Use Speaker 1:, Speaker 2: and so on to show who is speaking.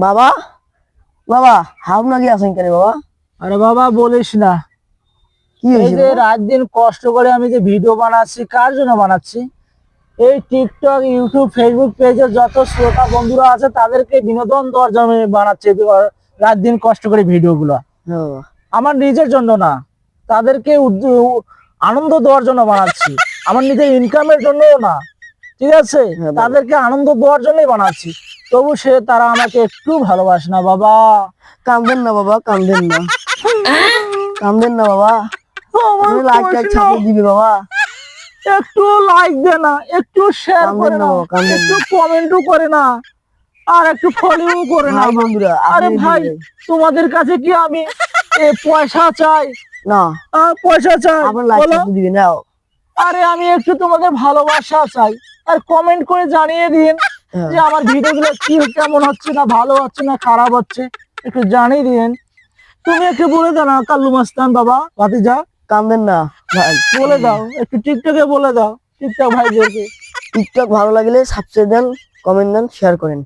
Speaker 1: বাবা বাবা হাম নাকি আছেন কেন বাবা?
Speaker 2: আরে বাবা বলিস না,
Speaker 1: কি
Speaker 2: এই
Speaker 1: হয়েছে
Speaker 2: যে
Speaker 1: বাবা?
Speaker 2: রাত দিন কষ্ট করে আমি যে ভিডিও বানাচ্ছি, কার জন্য বানাচ্ছি? এই টিকটক, ইউটিউব, ফেসবুক পেজে যত শ্রোতা বন্ধুরা আছে তাদেরকে বিনোদন দেওয়ার জন্য আমি বানাচ্ছি রাত দিন কষ্ট করে ভিডিও গুলো।
Speaker 1: হ্যাঁ বাবা।
Speaker 2: আমার নিজের জন্য না, তাদেরকে আনন্দ দেওয়ার জন্য বানাচ্ছি, আমার নিজের ইনকামের জন্যও না, ঠিক আছে?
Speaker 1: হ্যাঁ বাবা।
Speaker 2: তাদেরকে আনন্দ দেওয়ার জন্যই বানাচ্ছি। তবু তারা আমাকে একটু ভালোবাসে না বাবা।
Speaker 1: কান্দেন না বাবা, কান্দেন না, কান্দেন না বাবা।
Speaker 2: আমার
Speaker 1: তুমি লাইক টাইক
Speaker 2: কষ্ট।
Speaker 1: ছাপিয়ে দিবে বাবা।
Speaker 2: একটু লাইক দে না, একটু শেয়ার
Speaker 1: কান্দেন
Speaker 2: করে
Speaker 1: না
Speaker 2: না,
Speaker 1: বাবা, কান্দেন
Speaker 2: একটু
Speaker 1: না।
Speaker 2: কমেন্টও করে না, আর একটু ফলোও করে না।
Speaker 1: ভাই বন্ধুরা
Speaker 2: আরে
Speaker 1: আপনি
Speaker 2: ভাই,
Speaker 1: দিবেন
Speaker 2: তোমাদের কাছে কি আমি পয়সা চাই?
Speaker 1: না,
Speaker 2: পয়সা চাই
Speaker 1: আপনি লাইক
Speaker 2: বলো?
Speaker 1: ছাপিয়ে দিবেন না।
Speaker 2: আরে আমি একটু তোমাদের ভালোবাসা চাই, আর কমেন্ট করে জানিয়ে দিন
Speaker 1: হ্যাঁ।
Speaker 2: যে আমার ভিডিওগুলো কি কেমন হচ্ছে, না ভালো হচ্ছে না খারাপ হচ্ছে, একটু জানিয়ে দিন। তুমি একটু বলে দাও না কাল্লু মাস্তান বাবা, ভাতিজা,
Speaker 1: কান্দেন না ভাই,
Speaker 2: বলে দাও একটু, টিকটকে বলে দাও টিকটক ভাইদেরকে।
Speaker 1: টিকটক ভালো লাগলে সাবস্ক্রাইব দেন, কমেন্ট দেন, শেয়ার করেন।